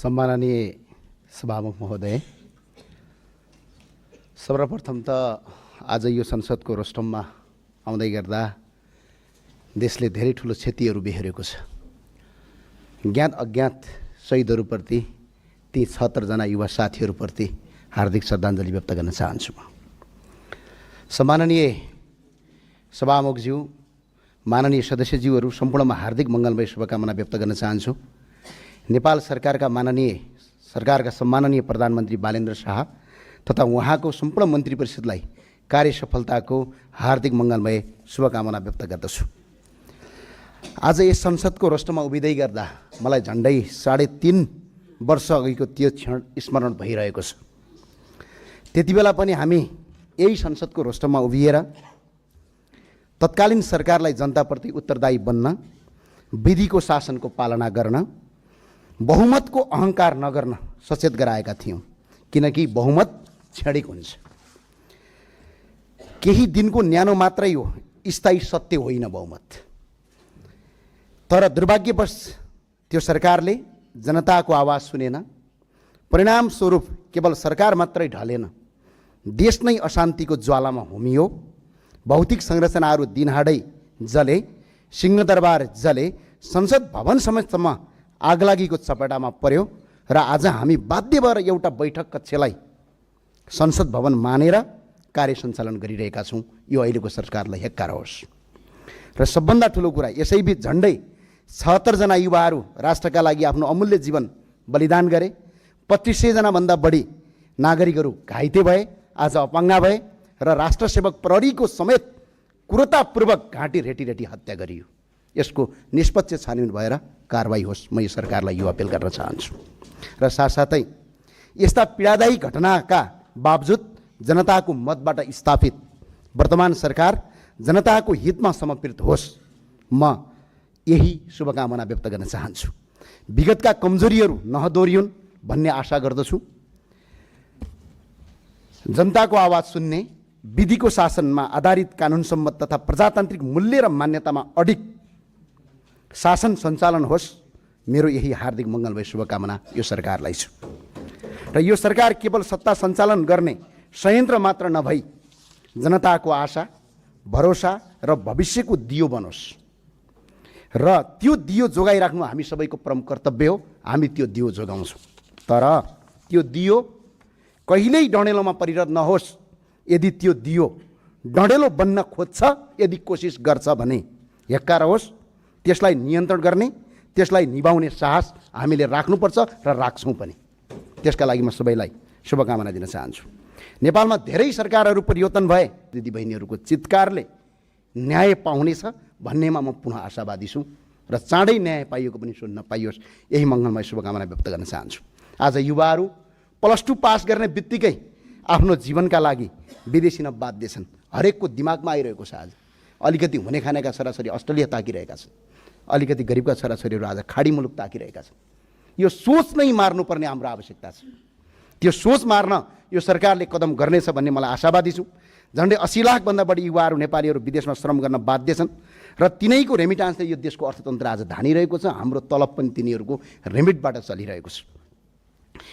सम्माननीय सभामुख महोदय, सर्वप्रथम त आज यो संसदको रोस्टममा आउँदै गर्दा देशले धेरै ठुलो क्षतिहरू बेहोरेको छ। ज्ञात अज्ञात शहीदहरूप्रति ती 76 जना युवा साथीहरूप्रति हार्दिक श्रद्धाञ्जली व्यक्त गर्न चाहन्छु। सम्माननीय सभामुखज्यू, माननीय सदस्यज्यूहरू सम्पूर्णमा हार्दिक मङ्गलमय शुभकामना व्यक्त गर्न चाहन्छु। नेपाल सरकारका सम्माननीय प्रधानमन्त्री बालेन्द्र शाह तथा उहाँको सम्पूर्ण मन्त्री परिषदलाई कार्य सफलताको हार्दिक मङ्गलमय शुभकामना व्यक्त गर्दछु। आज यस संसदको रोस्टरमा उभिँदै गर्दा मलाई झन्डै 3.5 वर्ष अघिको त्यो क्षण स्मरण भइरहेको छ। त्यति बेला पनि हामी यही संसदको रोस्टरमा उभिएर तत्कालीन सरकारलाई जनताप्रति उत्तरदायी बन्न, विधिको शासनको पालना गर्न, बहुमतको अहङ्कार नगर्न सचेत गराएका थियौँ, किनकि बहुमत क्षणिक हुन्छ। केही दिनको न्यानो मात्रै हो, स्थायी सत्य होइन बहुमत। तर दुर्भाग्यवश त्यो सरकारले जनताको आवाज सुनेन। परिणामस्वरूप केवल सरकार मात्रै ढलेन, देश नै अशान्तिको ज्वालामा होमियो। भौतिक संरचनाहरू दिनहाडै जले, सिंहदरबार जले, संसद भवन समेतसम्म आगलागीको चपेटामा पर्यो र आज हामी बाध्य भएर एउटा बैठक कक्षलाई संसद भवन मानेर कार्य सञ्चालन गरिरहेका छौँ। यो अहिलेको सरकारलाई हेक्कार होस्। र सबभन्दा ठुलो कुरा, यसैबीच झन्डै 76 जना युवाहरू राष्ट्रका लागि आफ्नो अमूल्य जीवन बलिदान गरे। 2500 जनाभन्दा बढी नागरिकहरू घाइते भए, आज अपाङ्ग भए र राष्ट्रसेवक प्रहरीको समेत क्रूरतापूर्वक घाँटी रेटी हत्या गरियो। यसको निष्पक्ष छानबिन भएर कारबाही होस्, म यो सरकारलाई यो अपिल गर्न चाहन्छु। र साथसाथै यस्ता पीडादायी घटनाका बावजुद जनताको मतबाट स्थापित वर्तमान सरकार जनताको हितमा समर्पित होस्, म यही शुभकामना व्यक्त गर्न चाहन्छु। विगतका कमजोरीहरू नहदोरियुन् भन्ने आशा गर्दछु। जनताको आवाज सुन्ने, विधिको शासनमा आधारित कानुन सम्मत तथा प्रजातान्त्रिक मूल्य र मान्यतामा अडिग शासन सञ्चालन होस्, मेरो यही हार्दिक मङ्गलमय शुभकामना यो सरकारलाई छ। र यो सरकार केवल सत्ता सञ्चालन गर्ने संयन्त्र मात्र नभई जनताको आशा, भरोसा र भविष्यको दियो बनोस्। र त्यो दियो जोगाइराख्नु हामी सबैको प्रमुख कर्तव्य हो। हामी त्यो दियो जोगाउँछौँ। तर त्यो दियो कहिल्यै डढेलोमा परिणत नहोस्। यदि त्यो दियो डढेलो बन्न खोज्छ, यदि कोसिस गर्छ भने हेक्कार होस्। त्यसलाई नियन्त्रण गर्ने, त्यसलाई निभाउने साहस हामीले राख्नुपर्छ र राख्छौँ पनि। त्यसका लागि म सबैलाई शुभकामना दिन चाहन्छु। नेपालमा धेरै सरकारहरू परिवर्तन भए, दिदीबहिनीहरूको चित्कारले न्याय पाउनेछ भन्नेमा म पुनः आशावादी छु र चाँडै न्याय पाइएको पनि सुन्न पाइयोस्, यही मङ्गलमय शुभकामना व्यक्त गर्न चाहन्छु। आज युवाहरू +2 पास गर्ने बित्तिकै आफ्नो जीवनका लागि विदेशी न बाध्य छन्। हरेकको दिमागमा आइरहेको छ। आज अलिकति हुने खानेका छोराछोरी अस्ट्रेलिया ताकिरहेका छन्, अलिकति गरिबका छोराछोरीहरू आज खाडी मुलुक ताकिरहेका छन्। यो सोच नै मार्नुपर्ने हाम्रो आवश्यकता छ। त्यो सोच मार्न यो सरकारले कदम गर्नेछ भन्ने मलाई आशावादी छु। झन्डै 80 लाखभन्दा बढी युवाहरू नेपालीहरू विदेशमा श्रम गर्न बाध्य छन् र तिनैको रेमिटान्सले यो देशको अर्थतन्त्र आज धानिरहेको छ। हाम्रो तलब पनि तिनीहरूको रेमिटबाट चलिरहेको छ।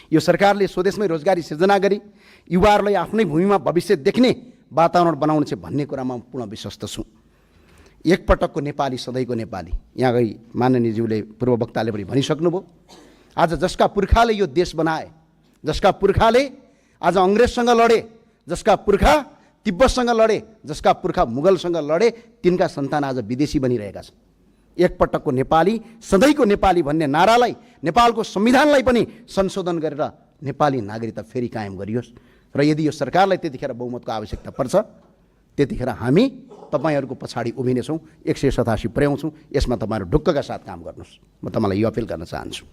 यो सरकारले स्वदेशमै रोजगारी सिर्जना गरी युवाहरूलाई आफ्नै भूमिमा भविष्य देख्ने वातावरण बनाउनेछ भन्ने कुरामा म पूर्ण विश्वस्त छु। एकपटकको नेपाली सधैँको नेपाली, यहाँ गई माननीयज्यूले पूर्व वक्ताले पनि भनिसक्नुभयो। आज जसका पुर्खाले यो देश बनाए, जसका पुर्खाले आज अङ्ग्रेजसँग लडे, जसका पुर्खा तिब्बतसँग लडे, जसका पुर्खा मुगलसँग लडे, तिनका सन्तान आज विदेशी बनिरहेका छन्। एकपटकको नेपाली सधैँको नेपाली भन्ने नारालाई, नेपालको संविधानलाई पनि संशोधन गरेर नेपाली नागरिकता फेरि कायम गरियोस्। र यदि यो सरकारलाई त्यतिखेर बहुमतको आवश्यकता पर्छ, त्यतिखेर हामी तपाईँहरूको पछाडि उभिनेछौँ, 187 पुर्याउँछौँ। यसमा तपाईँहरू ढुक्कका साथ काम गर्नुहोस्, म तपाईँलाई यो अपिल गर्न चाहन्छु।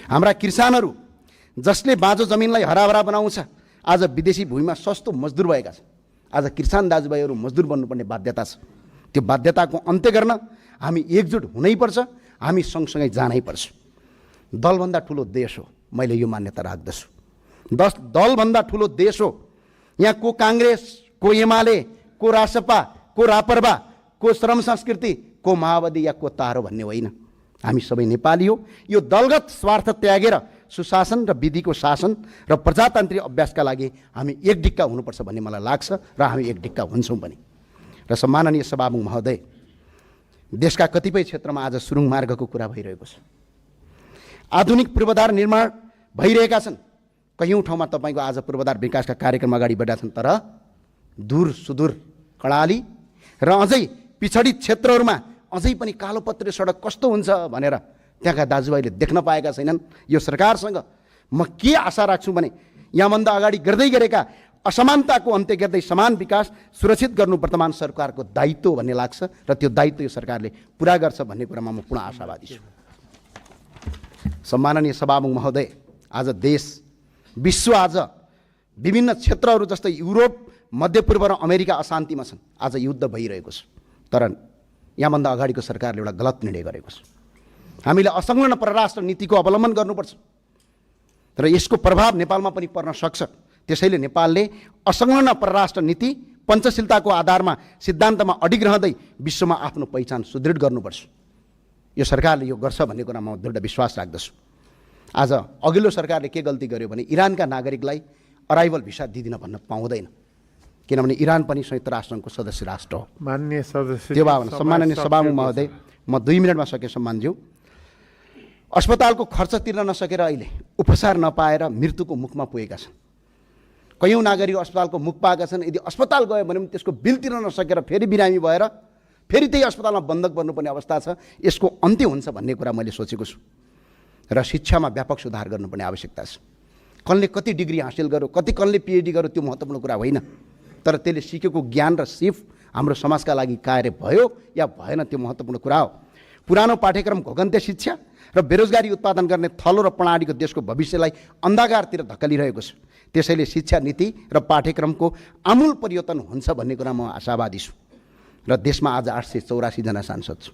हाम्रा किसानहरू जसले बाँझो जमिनलाई हराभरा बनाउँछ, आज विदेशी भूमिमा सस्तो मजदुर भएका छन्। आज किसान दाजुभाइहरू मजदुर बन्नुपर्ने बाध्यता छ। त्यो बाध्यताको अन्त्य गर्न हामी एकजुट हुनैपर्छ, हामी सँगसँगै जानैपर्छ। दलभन्दा ठुलो देश हो, मैले यो मान्यता राख्दछु। दलभन्दा ठुलो देश हो। यहाँ को काङ्ग्रेस, को एमाले, को रासपा, को रापरपा, को श्रम संस्कृति, को माओवादी या को तारो भन्ने होइन। हामी सबै नेपाली हो। यो दलगत स्वार्थ त्यागेर सुशासन र विधिको शासन र प्रजातान्त्रिक अभ्यासका लागि हामी एक ढिक्का हुनुपर्छ भन्ने मलाई लाग्छ र हामी एक ढिक्का हुन्छौँ पनि। र सम्माननीय सभामुख महोदय, देशका कतिपय क्षेत्रमा आज सुरुङ मार्गको कुरा भइरहेको छ, आधुनिक पूर्वाधार निर्माण भइरहेका छन्। कयौँ ठाउँमा तपाईँको आज पूर्वाधार विकासका कार्यक्रम अगाडि बढेका छन्, तर दूर सुदूर कर्णाली र अझै पिछडित क्षेत्रहरूमा अझै पनि कालोपत्रे सडक कस्तो हुन्छ भनेर त्यहाँका दाजुभाइले देख्न पाएका छैनन्। यो सरकारसँग म के आशा राख्छु भने यहाँभन्दा अगाडि गर्दै गरेका असमानताको अन्त्य गर्दै समान विकास सुरक्षित गर्नु वर्तमान सरकारको दायित्व भन्ने लाग्छ र त्यो दायित्व यो सरकारले पुरा गर्छ भन्ने कुरामा म पुनः आशावादी छु। सम्माननीय सभामुख महोदय, आज देश विश्व आज विभिन्न क्षेत्रहरू जस्तै युरोप, मध्यपूर्व र अमेरिका अशान्तिमा छन्। आज युद्ध भइरहेको छ, तर यहाँभन्दा अगाडिको सरकारले एउटा गलत निर्णय गरेको छ। हामीले असंलग्न परराष्ट्र नीतिको अवलम्बन गर्नुपर्छ र यसको प्रभाव नेपालमा पनि पर्न सक्छ। त्यसैले नेपालले असंलग्न परराष्ट्र नीति पञ्चशीलताको आधारमा सिद्धान्तमा अडिग रहँदै विश्वमा आफ्नो पहिचान सुदृढ गर्नुपर्छ। यो सरकारले यो गर्छ भन्ने कुरामा म दृढ विश्वास राख्दछु। आज अघिल्लो सरकारले के गल्ती गर्यो भने इरानका नागरिकलाई अराइभल भिसा दिदिन भन्न पाउँदैन, किनभने इरान पनि संयुक्त राष्ट्रसङ्घको सदस्य राष्ट्र हो। माननीय सदस्य, त्यो भावना सम्माननीय सभामुख महोदय, म 2 मिनटमा सके सम्मानज्यू, अस्पतालको खर्च तिर्न नसकेर अहिले उपचार नपाएर मृत्युको मुखमा पुगेका छन्। कयौँ नागरिक अस्पतालको मुख पाएका छन्। यदि अस्पताल गयो भने पनि त्यसको बिल तिर्न नसकेर फेरि बिरामी भएर फेरि त्यही अस्पतालमा बन्धक बन्नुपर्ने अवस्था छ। यसको अन्त्य हुन्छ भन्ने कुरा मैले सोचेको छु र शिक्षामा व्यापक सुधार गर्नुपर्ने आवश्यकता छ। कसले कति डिग्री हासिल गर्यो, कसले पिएचडी गर्यो, त्यो महत्त्वपूर्ण कुरा होइन, तर त्यसले सिकेको ज्ञान र सिप हाम्रो समाजका लागि कार्य भयो या भएन त्यो महत्त्वपूर्ण कुरा हो। पुरानो पाठ्यक्रम घोगन्ते शिक्षा र बेरोजगारी उत्पादन गर्ने थलो र प्रणालीको देशको भविष्यलाई अन्धकारतिर धकेलिरहेको छ। त्यसैले शिक्षा नीति र पाठ्यक्रमको आमूल परिवर्तन हुन्छ भन्ने कुरा म आशावादी छु र देशमा आज 884 जना सांसद छु।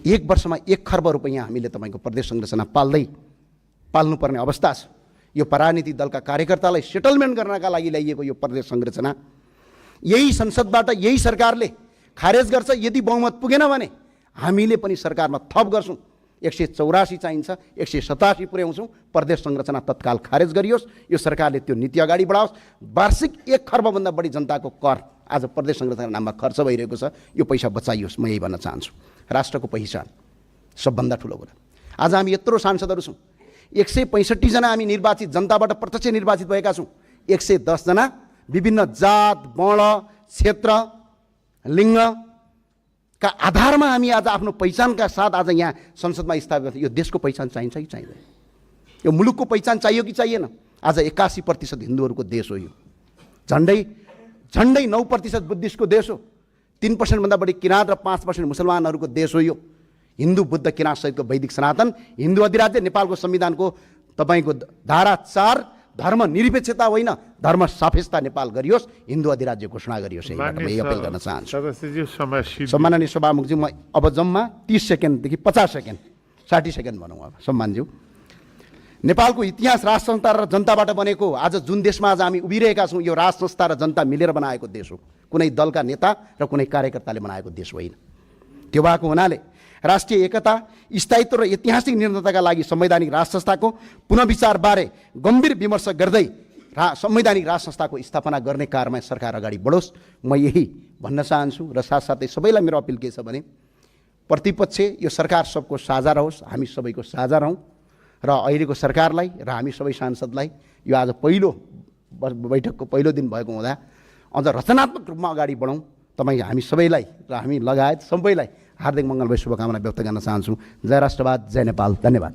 1 वर्षमा 1 खर्ब रुपैयाँ हामीले तपाईँको प्रदेश संरचना पाल्नुपर्ने अवस्था छ। यो पराजनीतिक दलका कार्यकर्तालाई सेटलमेन्ट गर्नका लागि ल्याइएको यो प्रदेश संरचना यही संसदबाट यही सरकारले खारेज गर्छ। यदि बहुमत पुगेन भने हामीले पनि सरकारमा थप गर्छौँ। 184 चाहिन्छ, 187 पुर्याउँछौँ। प्रदेश संरचना तत्काल खारेज गरियोस्। यो सरकारले त्यो नीति अगाडि बढाओस्। वार्षिक 1 खर्बभन्दा बढी जनताको कर आज प्रदेश संरचना नाममा खर्च भइरहेको छ। यो पैसा बचाइयोस्। म यही भन्न चाहन्छु। राष्ट्रको पहिचान सबभन्दा ठुलो कुरा। आज हामी यत्रो सांसदहरू छौँ, 165 जना हामी निर्वाचित जनताबाट प्रत्यक्ष निर्वाचित भएका छौँ। 110 जना विभिन्न जात, वर्ण, क्षेत्र, लिङ्गका आधारमा हामी आज आफ्नो पहिचानका साथ आज यहाँ संसदमा स्थापित गर्छौँ। यो देशको पहिचान चाहिन्छ कि चाहिँदैन? यो मुलुकको पहिचान चाहियो कि चाहिएन? आज 81% हिन्दूहरूको देश हो। यो झन्डै 9% बुद्धिस्टको देश हो। 3% भन्दा बढी किराँत र 5% मुसलमानहरूको देश हो। यो हिन्दू, बुद्ध, किराँत सहितको वैदिक सनातन हिन्दू अधिराज्य नेपालको संविधानको तपाईँको धारा 4 धर्म निरपेक्षता होइन, धर्म सापेक्षता नेपाल गरियोस्, हिन्दू अधिराज्य घोषणा गरियोस्। यही अपिल गर्न चाहन्छु। सम्माननीय सभामुखज्यू, म अब जम्मा 30 सेकेन्डदेखि 50 सेकेन्ड 60 सेकेन्ड भनौँ अब सम्मानज्यू। नेपालको इतिहास राज संस्था र जनताबाट बनेको। आज जुन देशमा आज हामी उभिरहेका छौँ, यो राज संस्था र जनता मिलेर बनाएको देश हो। कुनै दलका नेता र कुनै कार्यकर्ताले बनाएको देश होइन। त्यो भएको हुनाले राष्ट्रिय एकता, स्थायित्व र ऐतिहासिक निर्णयताका लागि संवैधानिक राज संस्थाको पुनर्विचारबारे गम्भीर विमर्श गर्दै संवैधानिक राज संस्थाको स्थापना गर्ने कार्यमा सरकार अगाडि बढोस्। म यही भन्न चाहन्छु र साथसाथै सबैलाई मेरो अपिल के छ भने प्रतिपक्ष यो सरकार सबको साझा रहोस्, हामी सबैको साझा रहौँ र अहिलेको सरकारलाई र हामी सबै सांसदलाई यो आज पहिलो बैठकको पहिलो दिन भएको हुँदा अझ रचनात्मक रूपमा अगाडि बढौँ। तपाईँ हामी सबैलाई र हामी लगायत सबैलाई हार्दिक मङ्गलमय शुभकामना व्यक्त गर्न चाहन्छु। जय राष्ट्रवाद, जय नेपाल। धन्यवाद।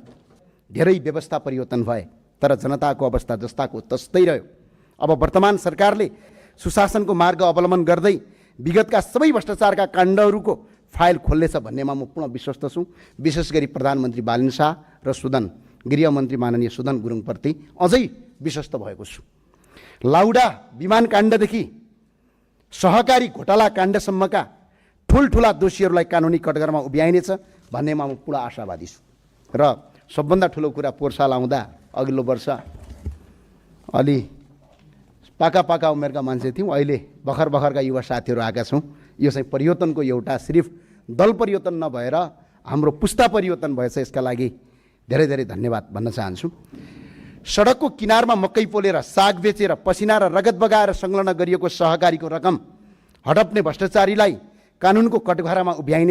धेरै व्यवस्था परिवर्तन भए तर जनताको अवस्था जस्ताको तस्तै रह्यो। अब वर्तमान सरकारले सुशासनको मार्ग अवलम्बन गर्दै विगतका सबै भ्रष्टाचारका काण्डहरूको फाइल खोल्नेछ भन्नेमा म पूर्ण विश्वस्त छु। विशेष गरी प्रधानमन्त्री बालन शाह र गृहमन्त्री माननीय सुदन गुरुङप्रति अझै विश्वस्त भएको छु। लाउडा विमान काण्डदेखि सहकारी घोटाला काण्डसम्मका ठुल्ठुला दोषीहरूलाई कानुनी कटघरामा उभ्याइनेछ भन्नेमा म पुरा आशावादी छु। र सबभन्दा ठुलो कुरा, पोर्सा लाउँदा अघिल्लो वर्ष अलि पाका उमेरका मान्छे थियौँ, अहिले भर्खरका युवा साथीहरू आएका छौँ। यो चाहिँ परिवर्तनको एउटा सिर्फ दल परिवर्तन नभएर हाम्रो पुस्ता परिवर्तन भएछ। यसका लागि धेरै धेरै धन्यवाद भन्न चाहन्छु। सडकको किनारमा मकै पोलेर साग बेचेर पसिना र रगत बगाएर संलग्न गरिएको सहकारीको रकम हडप्ने भ्रष्टाचारीलाई कानुनको कटघरामा उभ्याइने